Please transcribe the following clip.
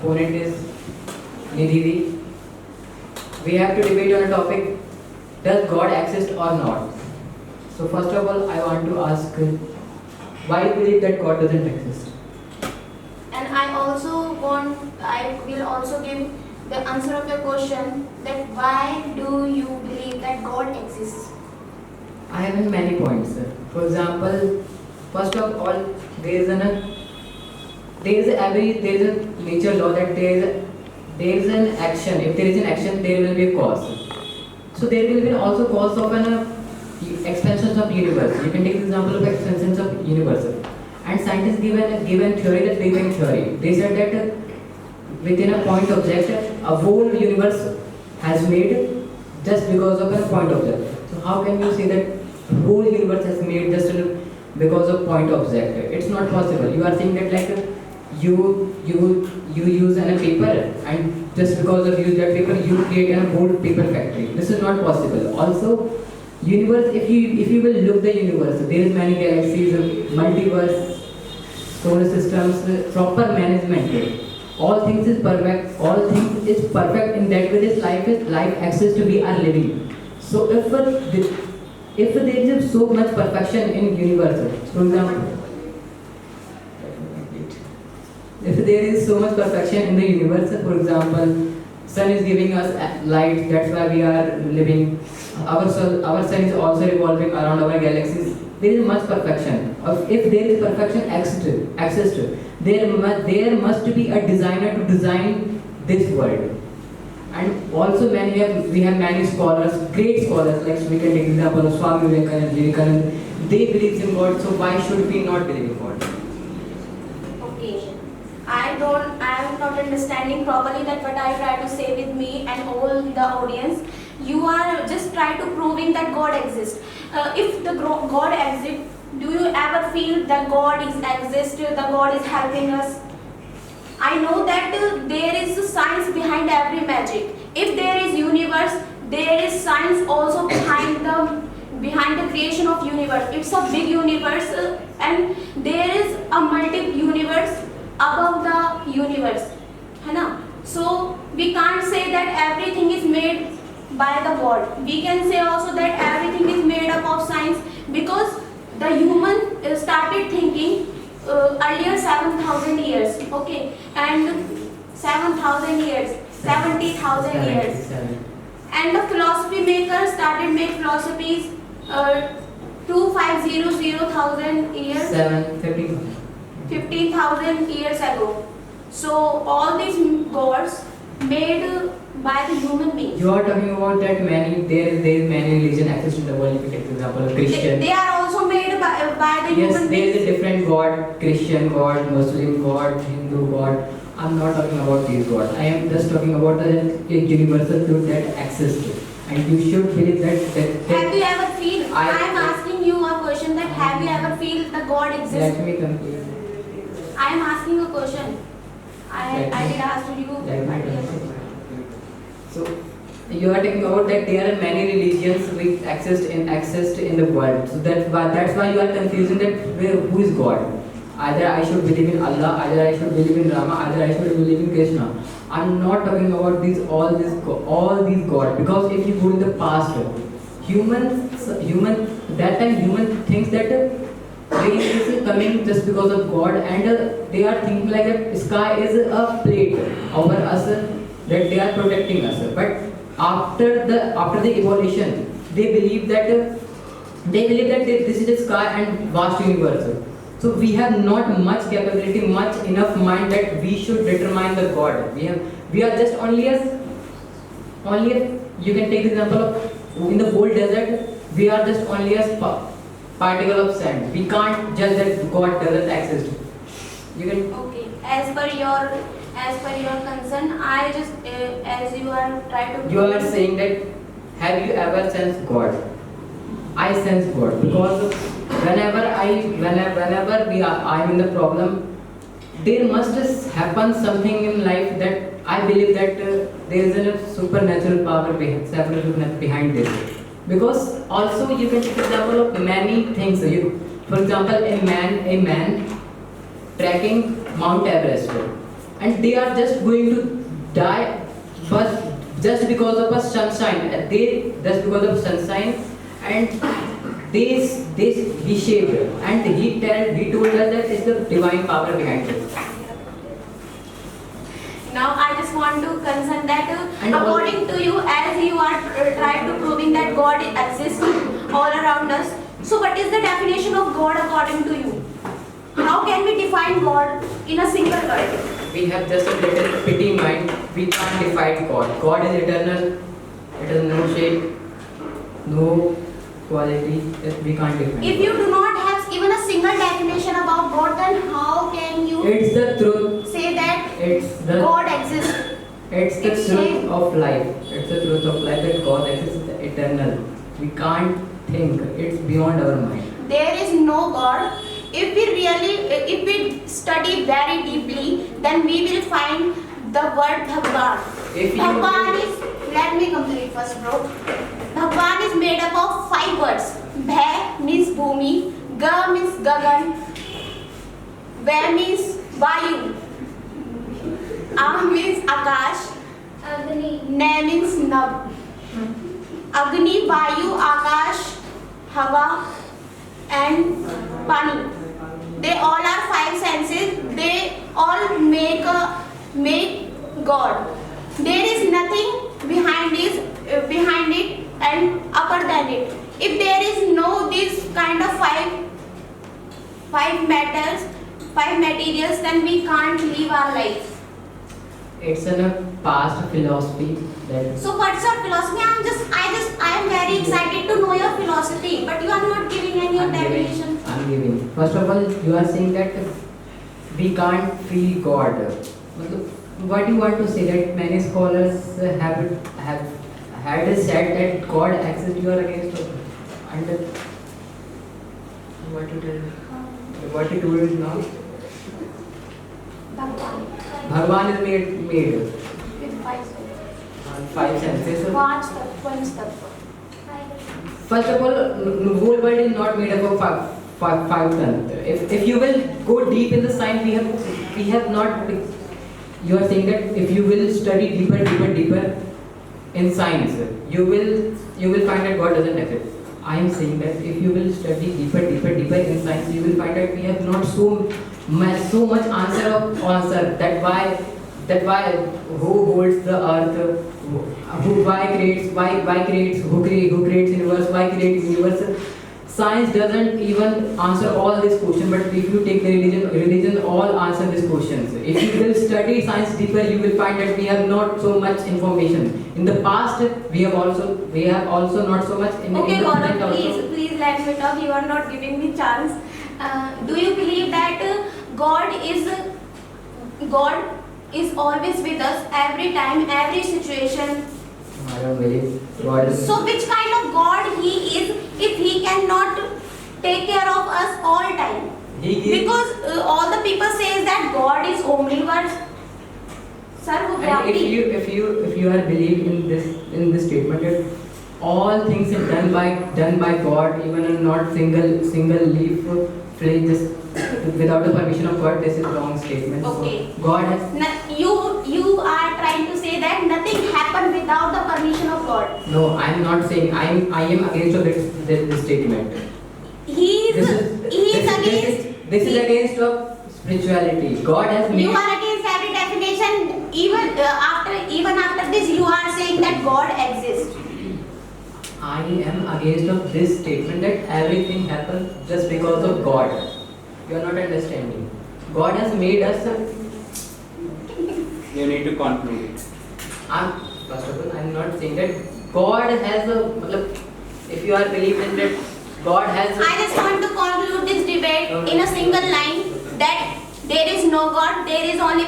opponent is Nidhi. We have to debate on a topic, does God exist or not? So first of all, I want to ask, why do you believe that God doesn't exist? And I will also give the answer of your question that why do you believe that God exists? I have many points, sir. For example, first of all, there is a nature law that there is an action. If there is an action, there will be a cause. So there will be also cause of an expansion of universe. You can take the example of expansions of universe. And scientists given theory, that Big Bang theory. They said that within a point object, a whole universe has made just because of a point object. So how can you say that whole universe has made just because of point object? It's not possible. You are saying that like you use a paper, and just because of use that paper you create a whole paper factory. This is not possible. Also, universe, if you will look the universe, there is many galaxies, multiverse, solar systems, proper management. All things is perfect. All things is perfect in that way. This life access to we are living. So if there is so much perfection in universe, for example, if there is so much perfection in the universe, for example, sun is giving us light, that's why we are living. Our sun is also revolving around our galaxies. There is much perfection. If there is perfection exists, there must be a designer to design this world. And also we have many scholars, great scholars, like we can take example of Swami Vivekananda. They believe in God, so why should we not believe in God? Okay. I am not understanding properly that what I try to say with me and all the audience. You are just trying to proving that God exists. If the God exists, do you ever feel that God exists, that God is helping us? I know that there is science behind every magic. If there is universe, there is science also behind the creation of universe. It's a big universe, and there is a multi-universe above the universe. है ना? So we can't say that everything is made by the God. We can say also that everything is made up of science, because the human started thinking earlier 7,000 years, okay, and 7,000 years, 70,000 years, and the philosophy makers started make philosophies 2500,000 years, 15,000 years ago. So all these gods made by the human beings. You are talking about that there is many religion exist in the world. If you take the example of Christian. They are also made by the human Yes, there beings. is a different God, Christian God, Muslim God, Hindu God. I'm not talking about these gods. I am just talking about the universal truth that exists. And you should believe that Have you ever feel? I am asking you a question that have you ever feel the God exists? Let me complete. I am asking a question. I did ask you. Let me complete. So you are talking about that there are many religions which exist in the world. So that's why you are confusing that who is God. Either I should believe in Allah, either I should believe in Rama, either I should believe in Krishna. I'm not talking about all these gods, because if you go in the past, human thinks that rain is coming just because of God, and they are thinking like that sky is a plate over us, that they are protecting us. But after the evolution, they believe that this is the sky and vast universe. So we have not much capability, much enough mind that we should determine the God. We are just only as you can take the example of in the whole desert, we are just only as particle of sand. We can't judge that God doesn't exist. You can. Okay. As per your concern, I just as you are trying to. You are saying that have you ever sensed God? I sense God because whenever I am in the problem, there must happen something in life that I believe that there is a supernatural power behind this. Because also you can take the example of many things. For example, a man trekking Mount Everest. and they are just going to die, but just because of a sunshine. They just because of sunshine, and they he shaped, and he told us that it's the divine power behind it. Now I just want to concern that And according to you, as you are trying to proving that God exists all around us. So what is the definition of God according to you? How can we define God in a single word? We have just a little petty mind. We can't define God. God is eternal. It has no shape, no quality. We can't define. If you do not have even a single definition about God, then how can you It's the truth. say that It's the God exists? It's the It's truth shame. of life. It's the truth of life that God exists eternal. We can't think. It's beyond our mind. There is no God. If we study very deeply, then we will find the word Bhagwan. If you Bhagwan is, let me complete first, bro. Bhagwan is made up of 5 words. Bhai means Bhumi, Ga means Gagan, Va means Vayu, Ah means Akash, Ne means Nab. Agni, Vayu, Akash, Hava, and Pani. They all are 5 senses. They all make God. There is nothing behind it and upper than it. If there is no this kind of five matters, 5 materials, then we can't live our life. It's in a past philosophy that So what's your philosophy? I am very excited to know your philosophy, but you are not giving any definition. I'm giving. First of all, you are saying that we can't feel God. What do you want to say? That many scholars have had said that God exists. You are against it. And what you tell? What you told is now. Bhagwan Bhagwan is made with 5 senses. on 5 senses. પાંચ તત્વ and તત્વ. First of all, the whole world is not made up of five tons. If you will go deep in the science, we have not. You are saying that if you will study deeper in science, you will find that God doesn't exist. I am saying that if you will study deeper in science, you will find that we have not so much answer that why who holds the earth, who creates universe, why creates universe. Science doesn't even answer all these questions, but if you take the religion all answer these questions. If you will study science deeper, you will find that we have not so much information. In the past, we have also not so much Okay, in the Gaurav, present also. please let me talk. You are not giving me chance. Do you believe that God is always with us every time, every situation? I don't believe God is. So which kind of God He is if He cannot take care of us all time? He gives. Because all the people says that God is omniverse. Sir, And if you are believing in this statement that all things are done by God, even a not single leaf flies without the permission of God, this is wrong statement. Okay. So God has. You are trying to say that nothing happened without the permission of God. No, I am not saying. I am against of this statement. He is against. This is against of spirituality. God has made. You are against every definition. Even after this, you are saying that God exists. I am against of this statement that everything happens just because of God. You are not understanding. God has made us. You need to conclude it. First of all, I am not saying that God has a. If you are believing that God has. I just want to conclude this debate in a single line that there is no God, there is only